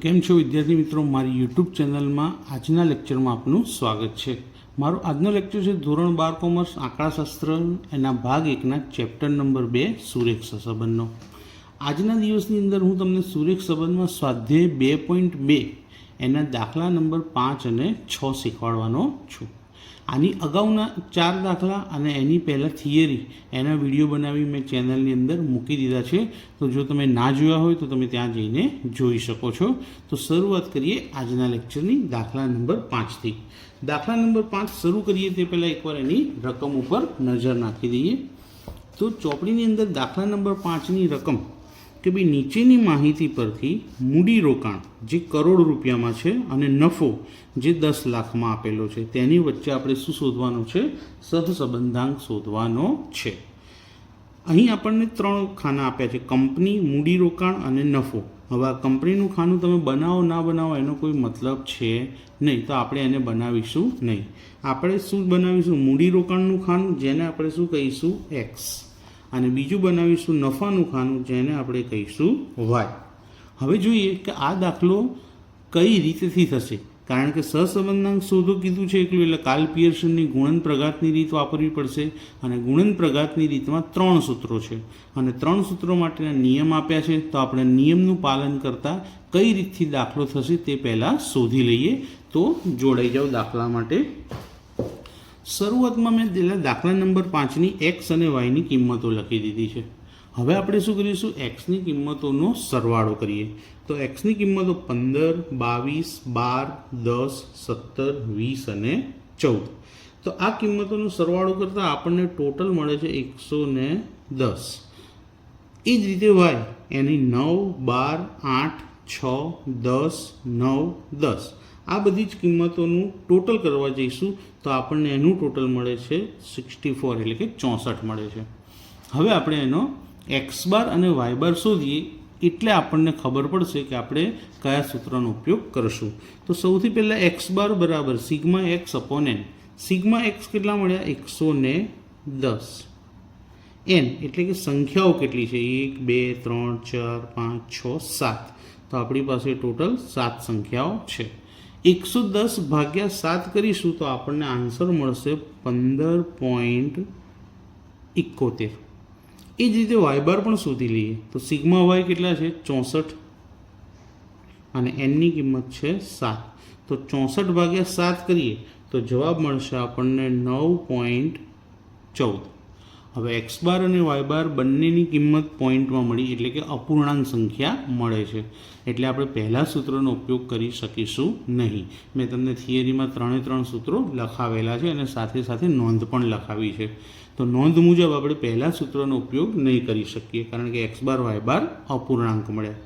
કેમ છો વિદ્યાર્થી મિત્રો, મારી યુટ્યુબ ચેનલમાં આજના લેક્ચરમાં આપનું સ્વાગત છે। મારો આજનો લેક્ચર છે ધોરણ 12 કોમર્સ આંકડાશાસ્ત્ર એના ભાગ 1ના ચેપ્ટર નંબર 2 સુરેખ સહસંબંધનો। આજના દિવસની અંદર હું તમને સુરેખ સંબંધમાં સ્વાધ્યાય 2.2 એના દાખલા નંબર 5 અને 6 શીખવાડવાનો છું। આની અગાઉના 4 દાખલા અને એની પહેલાં થિયરી એના વિડીયો બનાવી મેં ચેનલની અંદર મૂકી દીધા છે, તો જો તમે ના જોયા હોય તો તમે ત્યાં જઈને જોઈ શકો છો। તો શરૂઆત કરીએ આજના લેક્ચરની દાખલા નંબર 5થી। દાખલા નંબર 5 શરૂ કરીએ તે પહેલાં એકવાર એની રકમ ઉપર નજર નાખી દઈએ। તો ચોપડીની અંદર દાખલા નંબર 5ની રકમ કે ભાઈ નીચેની માહિતી પરથી મૂડીરોકાણ જે કરોડ રૂપિયામાં છે અને નફો જે 10 લાખમાં આપેલો છે તેની વચ્ચે આપણે શું શોધવાનું છે? સહસંબંધાંક શોધવાનો છે। અહીં આપણને 3 ખાના આપ્યા છે: કંપની, મૂડીરોકાણ અને નફો। હવે આ કંપનીનું ખાનું તમે બનાવો ના બનાવો એનો કોઈ મતલબ છે નહીં, તો આપણે એને બનાવીશું નહીં। આપણે શું બનાવીશું? મૂડીરોકાણનું ખાનું, જેને આપણે શું કહીશું? એક્સ, અને બીજું બનાવીશું નફાનું ખાનું, જેને આપણે કહીશું વાય। હવે જોઈએ કે આ દાખલો કઈ રીતથી થશે, કારણ કે સહસંબંધાંક શોધો કીધું છે એટલું, એટલે કાર્લ પિયર્સનની ગુણન પ્રઘાતની રીત વાપરવી પડશે। અને ગુણન પ્રઘાતની રીતમાં 3 સૂત્રો છે અને 3 સૂત્રો માટેના નિયમ આપ્યા છે, તો આપણે નિયમનું પાલન કરતાં કઈ રીતથી દાખલો થશે તે પહેલાં શોધી લઈએ। તો જોડાઈ જાઓ દાખલા માટે। શરૂઆતમાં મેં દાખલા નંબર 5ની એક્સ અને વાયની કિંમતો લખી દીધી છે। હવે આપણે શું કરીશું? એક્સની કિંમતોનો સરવાળો કરીએ। તો એક્સની કિંમતો 15, 22, 12, 10, 17, 20 અને 14। તો આ કિંમતોનો સરવાળો કરતાં આપણને ટોટલ મળે છે 110। એ જ રીતે વાય એની 9, 12, 8, 6, 10, 9, 10 આ બધી જ કિંમતોનું ટોટલ કરવા જઈશું તો આપણને એનું ટોટલ મળે છે 64, એટલે કે 64 મળે છે। હવે આપણે એનો એક્સ બાર અને વાય બાર શોધીએ એટલે આપણને ખબર પડશે કે આપણે કયા સૂત્રનો ઉપયોગ કરશું। તો સૌથી પહેલાં એક્સ બાર બરાબર sigma x upon n. Sigma x કેટલા મળ્યા? 110। એન એટલે કે સંખ્યાઓ કેટલી છે? 1, 2, 3, 4, 5, 6, 7। તો આપણી પાસે ટોટલ 7 સંખ્યાઓ છે। 110 ભાગ્યા 7 કરીશું તો આપણને આન્સર મળશે 15.71। એ જ રીતે વાય બાર પણ શોધી લઈએ। તો સિગ્મા વાય કેટલા છે? 64 અને એનની કિંમત છે 7। તો 64 ભાગ્યા 7 કરીએ તો જવાબ મળશે આપણને 9.14। હવે એક્સ બાર અને વાય બાર બંનેની કિંમત પોઈન્ટમાં મળી, એટલે કે અપૂર્ણાંક સંખ્યા મળે છે, એટલે આપણે પહેલા સૂત્રનો ઉપયોગ કરી શકીશું નહીં। મેં તમને થિયરીમાં 3 સૂત્રો લખાવેલા છે અને સાથે સાથે નોંધ પણ લખાવી છે। તો નોંધ મુજબ આપણે પહેલા સૂત્રનો ઉપયોગ નહીં કરી શકીએ, કારણ કે એક્સ બાર વાય બાર અપૂર્ણાંક મળ્યા।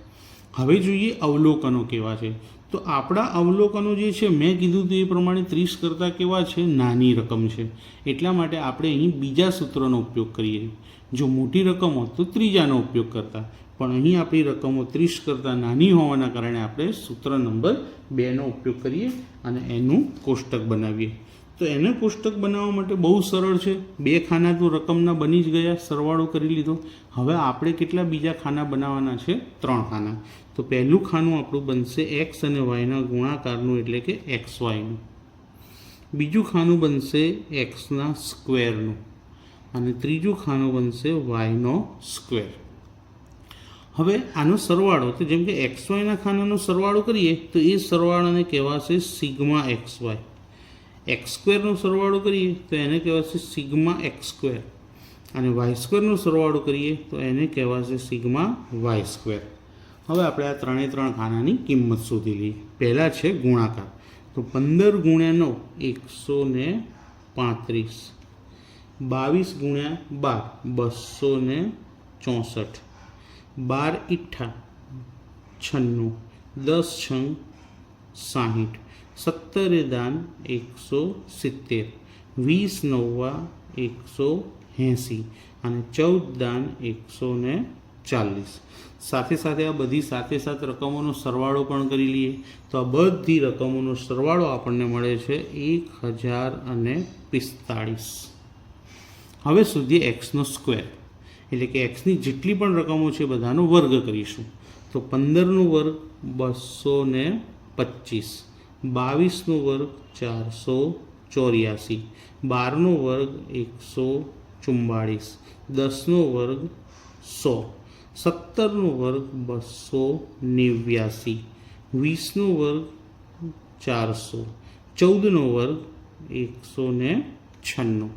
હવે જોઈએ અવલોકનો કેવા છે। તો આપણા અવલોકનો જે છે મેં કીધું તે પ્રમાણે 30 કરતાં કેવા છે? નાની રકમ છે, એટલા માટે આપણે અહીં બીજા સૂત્રનો ઉપયોગ કરીએ। જો મોટી રકમ હોત તો ત્રીજાનો ઉપયોગ કરતા, પણ અહીં આપણી રકમો 30 કરતાં નાની હોવાના કારણે આપણે સૂત્ર નંબર 2નો ઉપયોગ કરીએ અને એનું કોષ્ટક બનાવીએ। તો એને કોષ્ટક બનાવવા માટે બહુ સરળ છે। 2 ખાના તો રકમના બની જ ગયા, સરવાળો કરી લીધો। હવે આપણે કેટલા બીજા ખાના બનાવવાના છે? 3 ખાના। તો પહેલું ખાનું આપણું બનશે એક્સ અને વાયના ગુણાકારનું, એટલે કે એક્સ વાયનું। બીજું ખાનું બનશે એક્સના સ્ક્વેરનું, અને ત્રીજું ખાનું બનશે વાયનો સ્ક્વેર। હવે આનો સરવાળો, તો જેમ કે એક્સ વાયના ખાનાનો સરવાળો કરીએ તો એ સરવાળાને કહેવાશે સિગ્મા એક્સ વાય। એક્સ સ્ક્વેરનો સરવાળો કરીએ તો એને કહેવાશે સિગ્મા એક્સ સ્ક્વેર, અને વાય સ્ક્વેરનો સરવાળો કરીએ તો એને કહેવાશે સિગ્મા વાય સ્ક્વેર। હવે આપણે આ 3 ખાનાની કિંમત શોધી લઈએ। પહેલાં છે ગુણાકાર। તો 15 ગુણ્યા 9 135, 22 ગુણ્યા 12 264, 12 ઈઠા 96, 10 છંગ 60, 17 દાન 170, 20 નવ્વા 180 અને 14 દાન 140। સાથે સાથે આ બધી સાથે રકમોનો સરવાળો પણ કરી લઈએ તો આ બધી રકમોનો સરવાળો આપણને મળે છે 1045। હવે શોધીએ એક્સનો સ્ક્વેર, એટલે કે એક્સની જેટલી પણ રકમો છે બધાનો વર્ગ કરીશું। તો 15નો વર્ગ 225, 22નો વર્ગ 484, 12નો વર્ગ 144, 10નો વર્ગ 100, 17નો વર્ગ 289, 20નો વર્ગ 400, 14નો વર્ગ 196.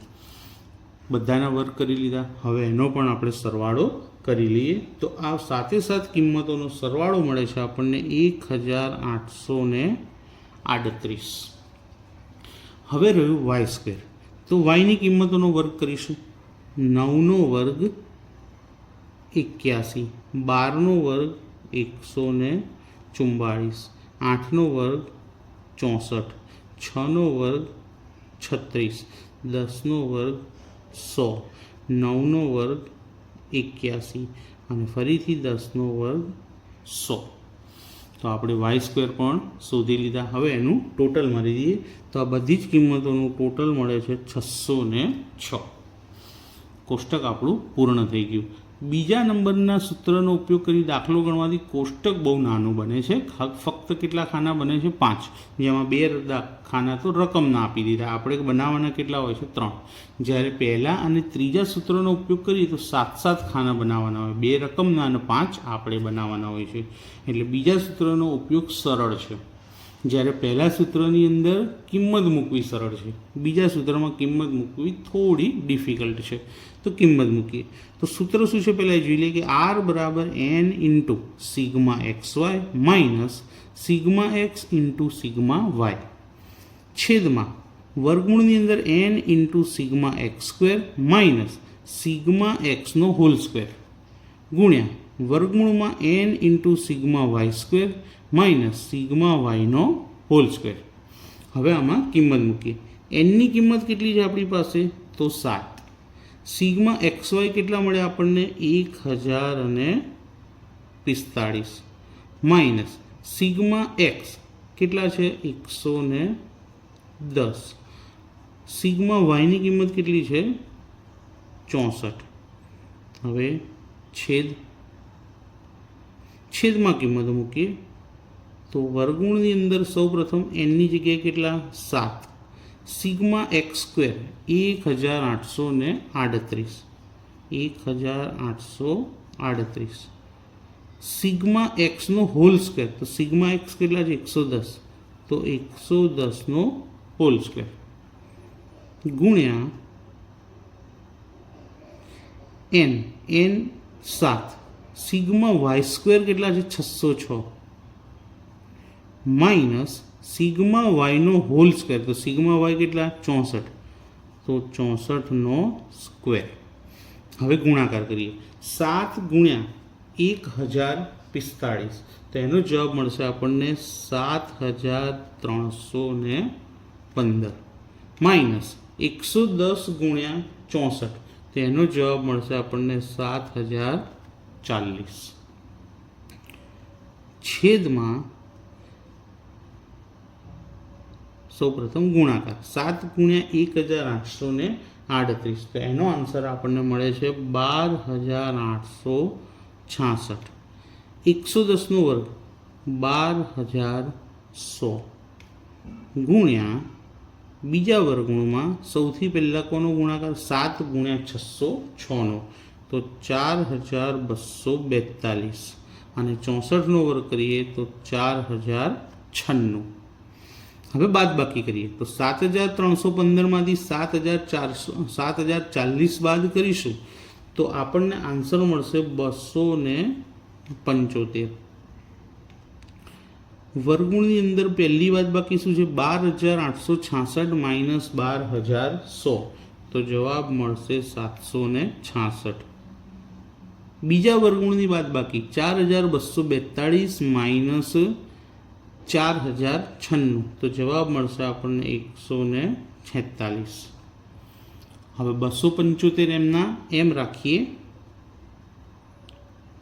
બધાના વર્ગ કરી લીધા. હવે એનો પણ આપણે સરવાળો કરી લઈએ. તો આ સાથે સાથ કિંમતોનો સરવાળો મળે છે આપણને 1838. હવે રહ્યું વાય સ્ક્વેર. તો વાયની કિંમતોનો વર્ગ કરીશું. 9નો વર્ગ 81, 12નો વર્ગ 144, 8નો વર્ગ 64, 6નો વર્ગ 36, 10નો વર્ગ 100, 9નો વર્ગ 81 અને ફરીથી 10નો વર્ગ 100. તો આપણે વાય સ્ક્વેર પણ શોધી લીધા. હવે એનું ટોટલ મારી દઈએ તો આ બધી જ કિંમતોનું ટોટલ મળે છે 606. કોષ્ટક આપણું પૂર્ણ થઈ ગયું. બીજા નંબરના સૂત્રનો ઉપયોગ કરી દાખલો ગણવાથી કોષ્ટક બહુ નાનું બને છે. ફક્ત કેટલા ખાના બને છે? 5, જેમાં 2 ખાના તો રકમના આપી દીધા. આપણે બનાવવાના કેટલા હોય છે? 3. જ્યારે પહેલા અને ત્રીજા સૂત્રનો ઉપયોગ કરીએ તો 7 ખાના બનાવવાના હોય, 2 રકમના અને 5 આપણે બનાવવાના હોય છે. એટલે બીજા સૂત્રનો ઉપયોગ સરળ છે. જ્યારે પહેલા સૂત્રની અંદર કિંમત મૂકવી સરળ છે, બીજા સૂત્રમાં કિંમત મૂકવી થોડી ડિફિકલ્ટ છે. તો કિંમત મૂકીએ. તો સૂત્ર શું છે પહેલાં જોઈ લઈએ કે R બરાબર n into sigma XY minus sigma x into sigma y છેદમાં વર્ગમૂળની અંદર n into sigma X square minus sigma એક્સનો હોલ સ્ક્વેર ગુણ્યા વર્ગમૂળમાં n into sigma Y square minus sigma વાયનો હોલ સ્ક્વેર. હવે આમાં કિંમત મૂકીએ. એનની કિંમત કેટલી છે આપણી પાસે? તો 7. સિગ્મા એક્સ વાય કેટલા મળે આપણને? 1045 માઇનસ સિગ્મા એક્સ કેટલા છે? 110. સિગ્મા વાયની કિંમત કેટલી છે? 64. હવે છેદમાં કિંમતો મૂકીએ તો વર્ગમૂળની અંદર સૌપ્રથમ એનની જગ્યાએ કેટલા? 7. Sigma X square 1838. સિગ્મા એક્સનો હોલ સ્ક્વેર, તો સિગ્મા એક્સ કેટલા છે? 110. તો 110નો હોલ સ્ક્વેર ગુણ્યા n 7. સિગ્મા વાય સ્ક્વેર કેટલા છે? 606 માઇનસ સિગ્મા વાયનો હોલ સ્ક્વેર, તો સિગ્મા વાય કેટલા? 64. તો 64નો સ્ક્વેર. હવે ગુણાકાર કરીએ. 7 ગુણ્યા 1045, તો એનો જવાબ મળશે આપણને 7315 માઇનસ 110 ગુણ્યા 64, તો એનો જવાબ મળશે આપણને 7040 છેદમાં સૌપ્રથમ ગુણાકાર 7 ગુણ્યા 1838, તો એનો આન્સર આપણને મળે છે 12866. 110નો વર્ગ 12100 ગુણ્યા બીજા વર્ગમૂળમાં સૌથી પહેલાં કોનો ગુણાકાર? 7 ગુણ્યા 606નો, તો 4242 અને 64નો વર્ગ કરીએ તો 4096. હવે બાદ બાકી કરીએ તો 7315માંથી 7040 બાદ કરીશું તો આપણને આન્સર મળશે 275. વર્ગમૂળની અંદર પહેલી બાદ બાકી શું છે? 12866 માઇનસ 12100, તો જવાબ મળશે 766. બીજા વર્ગમૂળની બાદ બાકી 4242 માઇનસ 4096, તો જવાબ મળશે આપણને 146. હવે 275 એમના એમ રાખીએ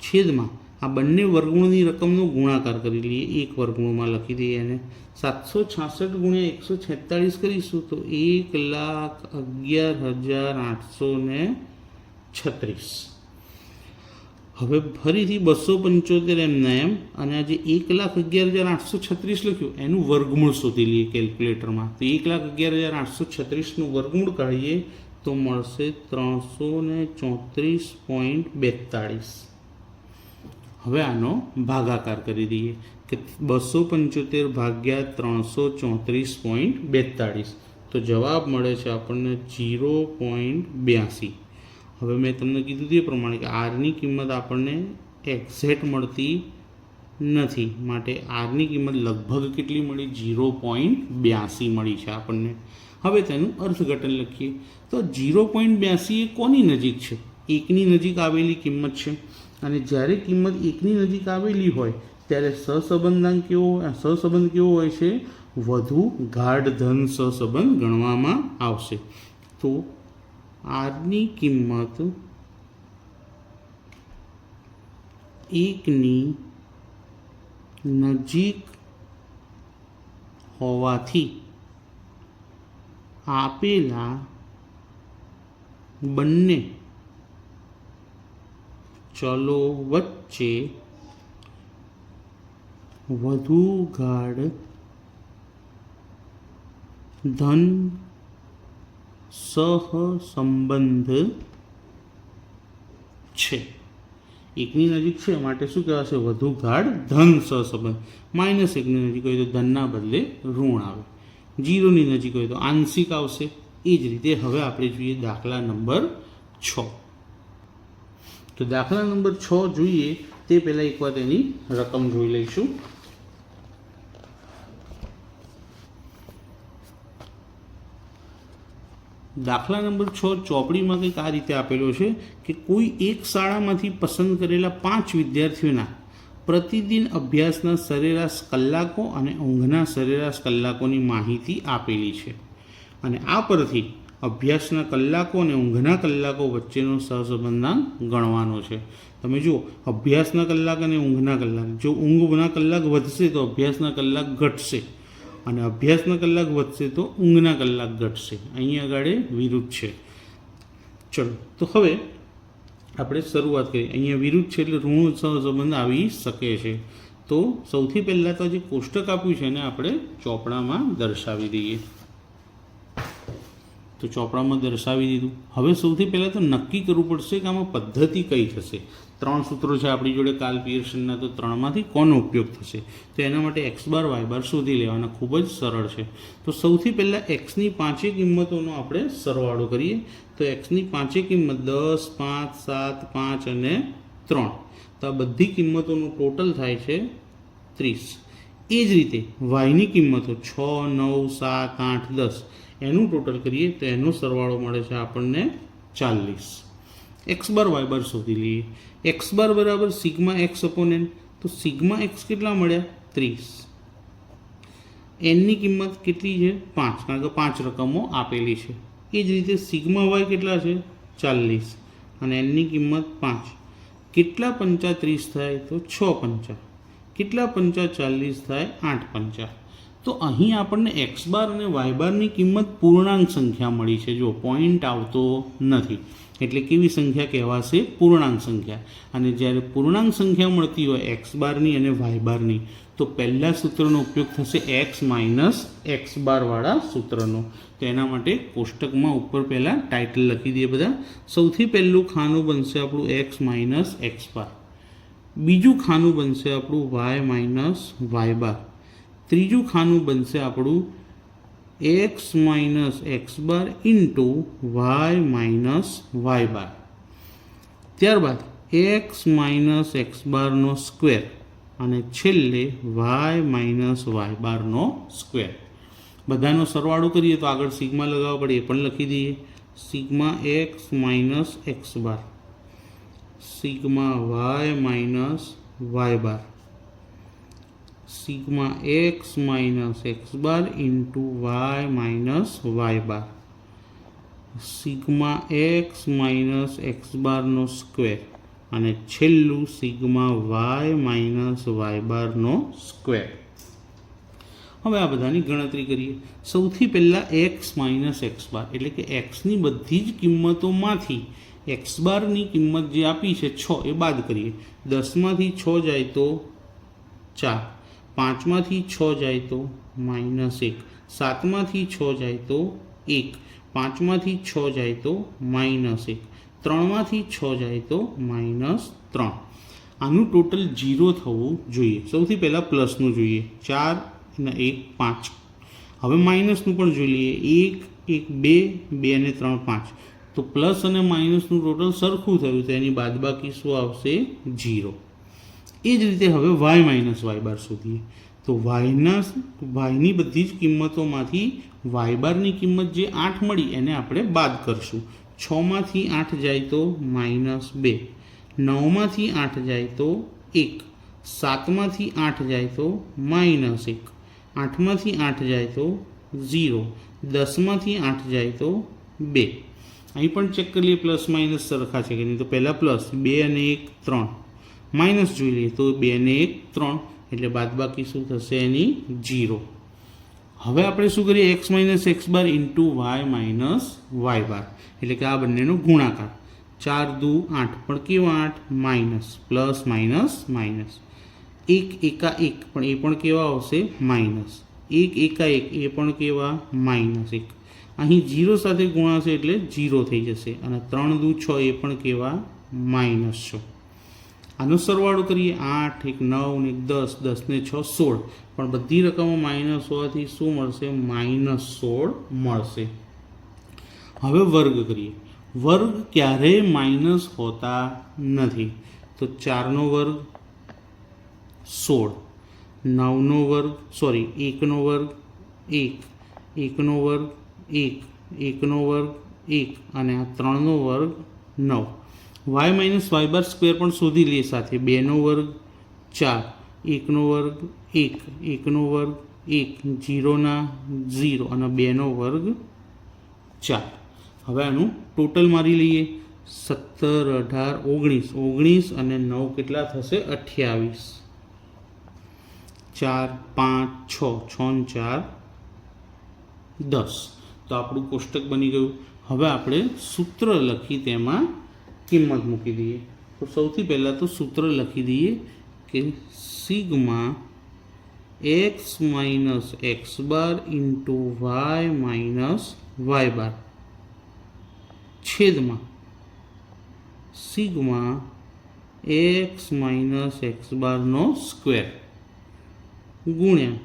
છેદમાં આ બંને વર્ગમૂળની રકમનો ગુણાકાર કરી લઈએ. એક વર્ગમૂળમાં લખી દઈએ એને 766 ગુણ્યા 146 કરીશું તો 1,11,836. હવે ફરીથી 275 એમના એમ અને આ જે 1,11,836 લખ્યું એનું વર્ગમૂળ શોધી લઈએ કેલ્ક્યુલેટરમાં. તો 1,11,836નું વર્ગમૂળ કાઢીએ તો મળશે 334.42. હવે આનો ભાગાકાર કરી દઈએ કે 275 ભાગ્યા 334.42, તો જવાબ મળે છે આપણને 0.82. હવે મેં તમને કીધું તે પ્રમાણે કે આરની કિંમત આપણને એક્ઝેક્ટ મળતી નથી, માટે આરની કિંમત લગભગ કેટલી મળી? 0.82 મળી છે આપણને. હવે તેનું અર્થઘટન લખીએ તો 0.82 એ કોની નજીક છે? એકની નજીક આવેલી કિંમત છે. અને જ્યારે કિંમત એકની નજીક આવેલી હોય ત્યારે સહસંબંધાંક સહસંબંધ કેવો હોય છે? વધુ ગાઢ ધન સહસંબંધ ગણવામાં આવશે. તો આરની કિંમત એકની નજીક હોવાથી આપેલા બંને ચલો વચ્ચે વધુ ગાઢ ધન સહસંબંધ છે. એકની નજીક છે માટે શું કહેવાશે? વધુ ગાઢ ધન સહસંબંધ. -1ની નજીક હોય તો ધનના બદલે ઋણ આવે, 0ની નજીક હોય તો આંશિક આવશે. એ જ રીતે હવે આપણે જોઈએ દાખલા નંબર 6. તો દાખલા નંબર 6 જોઈએ તે પહેલાં એકવાર તેની રકમ જોઈ લઈશું. દાખલા નંબર 6 ચોપડીમાં કંઈક આ રીતે આપેલો છે કે કોઈ એક શાળામાંથી પસંદ કરેલા 5 વિદ્યાર્થીઓના પ્રતિદિન અભ્યાસના સરેરાશ કલાકો અને ઊંઘના સરેરાશ કલાકોની માહિતી આપેલી છે. અને આ પરથી અભ્યાસના કલાકો અને ઊંઘના કલાકો વચ્ચેનો સહસંબંધાંક ગણવાનો છે. તમે જુઓ, અભ્યાસના કલાક અને ઊંઘના કલાક, જો ઊંઘના કલાક વધશે તો અભ્યાસના કલાક ઘટશે, અને અભ્યાસના કલાક વધશે તો ઊંઘના કલાક ઘટશે. અહીં આગળ વિરુદ્ધ છે. ચલો, તો હવે આપણે શરૂઆત કરીએ. અહીંયા વિરુદ્ધ છે એટલે ઋણ સહસંબંધ આવી શકે છે. તો સૌથી પહેલાં તો જે કોષ્ટક આપ્યું છે એને આપણે ચોપડામાં દર્શાવી દઈએ. તો ચોપડામાં દર્શાવી દીધું. હવે સૌથી પહેલાં તો નક્કી કરવું પડશે કે આમાં પદ્ધતિ કઈ થશે. 3 સૂત્રો છે આપણી જોડે કાર્લ પિયર્સનના, તો 3માંથી કોનો ઉપયોગ થશે? તો એના માટે x બાર y બાર શોધી લેવાના. ખૂબ જ સરળ છે. તો સૌથી પહેલાં xની 5 કિંમતોનો આપણે સરવાળો કરીએ. તો xની 5 કિંમત 10, 5, 7, 5 અને 3. તો આ બધી કિંમતોનું ટોટલ થાય છે 30. એ જ રીતે yની કિંમતો 6, 9, 7, 8, 10 એનું ટોટલ કરીએ તો એનો સરવાળો મળે છે આપણને 40. x બાર y બાર શોધી લઈએ. x બાર બરાબર સિગ્મા એક્સ અપોન એન. તો સિગ્મા એક્સ કેટલા મળ્યા? 30. એનની કિંમત કેટલી છે? 5, કારણ કે 5 રકમો આપેલી છે. એ જ રીતે સિગ્મા વાય કેટલા છે? 40. અને એનની કિંમત 5. કેટલા 5 30 થાય? તો 6 5. કેટલા 5 40 થાય? 8 5. તો અહીં આપણને x બાર અને y બારની કિંમત પૂર્ણાંક સંખ્યા મળી છે. જો પોઈન્ટ આવતો નથી એટલે કેવી સંખ્યા કહેવાશે? પૂર્ણાંક સંખ્યા. અને જ્યારે પૂર્ણાંક સંખ્યા મળતી હોય x બારની અને y બારની, તો પહેલા સૂત્રનો ઉપયોગ થશે x માઇનસ એક્સ બારવાળા સૂત્રનો. તો એના માટે કોષ્ટકમાં ઉપર પહેલાં ટાઇટલ લખી દઈએ બધા. સૌથી પહેલું ખાનું બનશે આપણું x માઇનસ એક્સ બાર. બીજું ખાનું બનશે આપણું y માઇનસ y બાર. ત્રીજું ખાનું બનશે આપણું x minus X bar into y minus y બાર. ત્યારબાદ x માઇનસ એક્સ બારનો સ્ક્વેર અને છેલ્લે y માઇનસ y બારનો સ્ક્વેર. બધાનો સરવાળો કરીએ તો આગળ સિગ્મા લગાવવા પડે, એ પણ લખી દઈએ. Sigma X minus X bar, sigma y minus y બાર, sigma X minus X bar into y minus y બાર, સિગ્મા એક્સ માઇનસ એક્સ બારનો સ્ક્વેર અને છેલ્લું સિગ્મા y માઇનસ y બારનો સ્ક્વેર. હવે આ બધાની ગણતરી કરીએ. સૌથી પહેલાં x માઇનસ એક્સ બાર એટલે કે xની બધી જ કિંમતોમાંથી એક્સ બારની કિંમત જે આપી છે 6 એ બાદ કરીએ. 10માંથી 6 જાય તો 4, 5માંથી 6 જાય તો -1, 7માંથી 6 જાય તો 1, 5માંથી 6 જાય તો -1, 3માંથી 6 જાય તો -3. આનું ટોટલ 0 થવું જોઈએ. સૌથી પહેલાં પ્લસનું જોઈએ. 4 અને 1 5. હવે માઇનસનું પણ જોઈ લઈએ. 1 1 2 2 અને 3 5. તો પ્લસ અને માઇનસનું ટોટલ સરખું થયું તો એની બાદબાકી શું આવશે? 0. એ જ રીતે હવે વાય માઇનસ વાય બાર શોધીએ. તો વાયની બધી જ કિંમતોમાંથી વાય બારની કિંમત જે 8 મળી એને આપણે બાદ કરશું. 6માંથી 8 જાય તો -2, 9માંથી 8 જાય તો 1, 7માંથી 8 જાય તો -1, 8માંથી 8 જાય તો 0, 10માંથી 8 જાય તો 2. અહીં પણ ચેક કરી લઈએ પ્લસ માઇનસ સરખા છે કે નહીં. તો પહેલાં પ્લસ 2 અને 1 3, માઇનસ જોઈ લઈએ તો 2 અને 1 3, એટલે બાદબાકી શું થશે એની? 0. હવે આપણે શું કરીએ? x minus X bar into Y minus Y bar, એટલે કે આ બંનેનો ગુણાકાર. 4 દુ 8, પણ કેવા 8? Minus, plus minus minus. 1 એકા 1, પણ એ પણ કેવા આવશે? માઇનસ. 1 એકા 1, એ પણ કેવા? -1. અહીં 0 સાથે ગુણાશે એટલે 0 થઈ જશે. અને 3 દુ 6, એ પણ કેવા? -6. આનો સરવાળો કરીએ. 8 1 9 ને 10, 10 ને 6 16, પણ બધી રકમો માઇનસ હોવાથી શું મળશે? -16 મળશે. હવે વર્ગ કરીએ. વર્ગ ક્યારેય માઇનસ હોતા નથી. તો 4નો વર્ગ 16, 9નો વર્ગ 1નો વર્ગ 1, 1નો વર્ગ 1, 1નો વર્ગ 1, અને આ 3નો વર્ગ 9. વાય માઇનસ વાય બાર સ્ક્વેર પણ શોધી લઈએ સાથે. 2નો વર્ગ 4, 1નો વર્ગ 1, 1નો વર્ગ 1, 0ના 0, અને 2નો વર્ગ 4. હવે આનું ટોટલ મારી લઈએ. 17 18 19, 19 અને 9 કેટલા થશે? 28. 4 5 6, 6 ને 4 10. તો આપણું કોષ્ટક બની ગયું. હવે આપણે સૂત્ર લખી તેમાં કિંમત મૂકી દઈએ. તો સૌથી પહેલાં તો સૂત્ર લખી દઈએ કે sigma X minus X bar into Y minus Y bar છેદમાં સિગ્મા એક્સ માઇનસ એક્સ બારનો સ્ક્વેર ગુણ્યા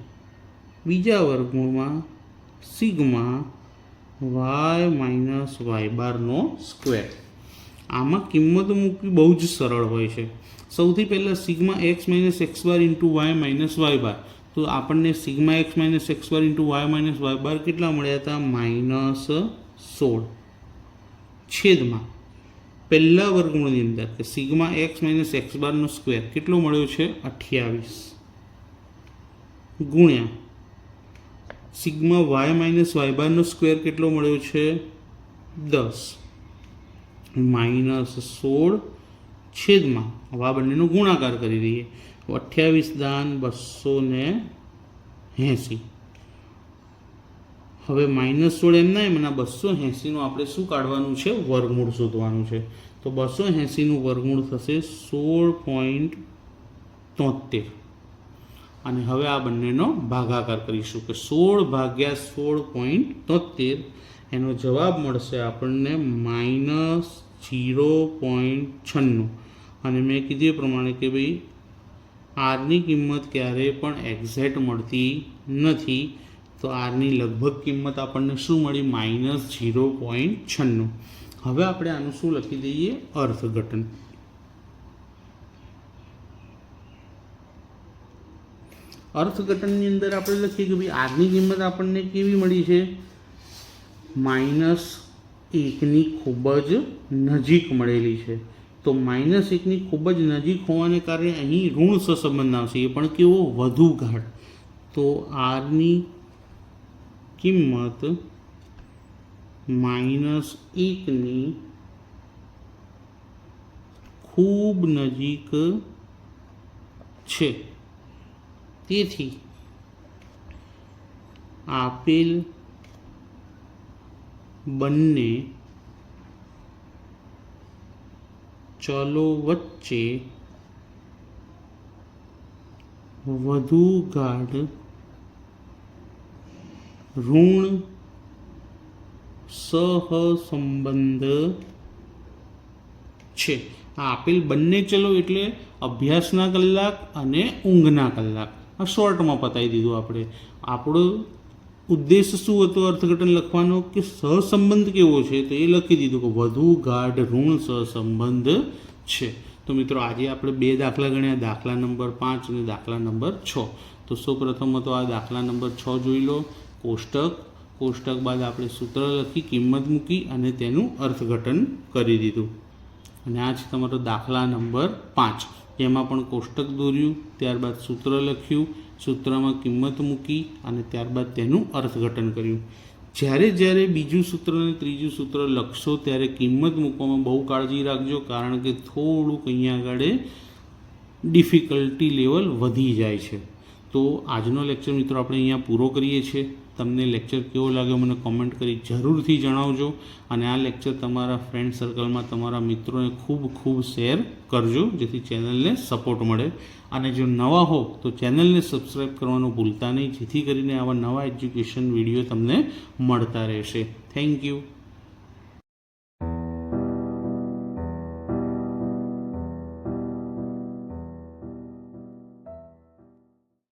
બીજા વર્ગમૂળમાં સિગ્મા વાય માઇનસ વાય બારનો સ્ક્વેર. આમાં કિંમતો મૂકવી બહુ જ સરળ હોય છે. સૌથી પહેલાં sigma X minus X bar into Y minus Y bar. તો આપણને sigma X minus X bar into Y minus Y bar કેટલા મળ્યા હતા? -16 છેદમાં પહેલા વર્ગમૂળની અંદર કે સિગ્મા એક્સ માઇનસ એક્સ બારનો સ્ક્વેર કેટલો મળ્યો છે? 28 ગુણ્યા સિગ્મા વાય માઇનસ વાય બારનો સ્ક્વેર કેટલો મળ્યો છે? 10 -16 છેદમાં હવે આ બંનેનો ગુણાકાર કરી દઈએ. 28 દાન 280. હવે -16 એમ ના એમ, 280નું આપણે શું કાઢવાનું છે? વર્ગમૂળ શોધવાનું છે. તો 280નું વર્ગમૂળ થશે 16.73. અને હવે આ બંનેનો ભાગાકાર કરીશું કે 16 ભાગ્યા 16.73, એનો જવાબ મળશે આપણને -0.96. અને મેં કીધું એ પ્રમાણે કે ભાઈ આરની કિંમત ક્યારેય પણ એક્ઝેક્ટ મળતી નથી. તો આરની લગભગ કિંમત આપણને શું મળી? -0.96. હવે આપણે આનું શું લખી દઈએ? અર્થઘટન. અર્થઘટનની અંદર આપણે લખીએ કે ભાઈ આરની કિંમત આપણને કેવી મળી છે? -1ની ખૂબ જ નજીક મળેલી છે. તો -1ની ખૂબ જ નજીક હોવાને કારણે અહીં ઋણ સહસંબંધ આવશે, એ પણ કેવો? વધુ ગાઢ. તો આરની કિંમત -1ની ખૂબ નજીક છે. તેથી આપેલ બંને ચલો વચ્ચે વધુ ગાઢ ઋણ સહસંબંધ છે. આ આપેલ બંને ચલો એટલે અભ્યાસના કલાક અને ઊંઘના કલાક. આ શોર્ટમાં પતાવી દીધું આપણે. આપણો ઉદ્દેશ શું હતો અર્થઘટન લખવાનો કે સહસંબંધ કેવો છે તો એ લખી દીધું કે વધુ ગાઢ ઋણ સહસંબંધ છે. તો મિત્રો આજે આપણે 2 દાખલા ગણ્યા, દાખલા નંબર 5 અને દાખલા નંબર 6. તો સૌપ્રથમ તો આ દાખલા નંબર 6 જોઈ લો. કોષ્ટક બાદ આપણે સૂત્ર લખી, કિંમત મૂકી અને તેનું અર્થઘટન કરી દીધું. અને આ છે તમારો દાખલા નંબર 5. એમાં પણ કોષ્ટક દોર્યું, ત્યારબાદ સૂત્ર લખ્યું, સૂત્રમાં કિંમત મૂકી અને ત્યારબાદ તેનું અર્થઘટન કર્યું. જ્યારે બીજું સૂત્ર અને ત્રીજું સૂત્ર લખશો ત્યારે કિંમત મૂકવામાં બહુ કાળજી રાખજો, કારણ કે થોડુંક અહીંયા આગળ ડિફિકલ્ટી લેવલ વધી જાય છે. તો આજનો લેક્ચર મિત્રો આપણે અહીંયા પૂરો કરીએ છીએ. તમને લેક્ચર કેવો લાગ્યો મને કોમેન્ટ કરી જરૂરથી જણાવજો. અને આ લેક્ચર તમારા ફ્રેન્ડ સર્કલમાં તમારા મિત્રોને ખૂબ શેર કરજો, જેથી ચેનલને સપોર્ટ મળે. અને જો નવા હો તો ચેનલને સબસ્ક્રાઈબ કરવાનું ભૂલતા નહીં, જેથી કરીને આવા નવા એજ્યુકેશન વિડીયો તમને મળતા રહેશે. Thank you.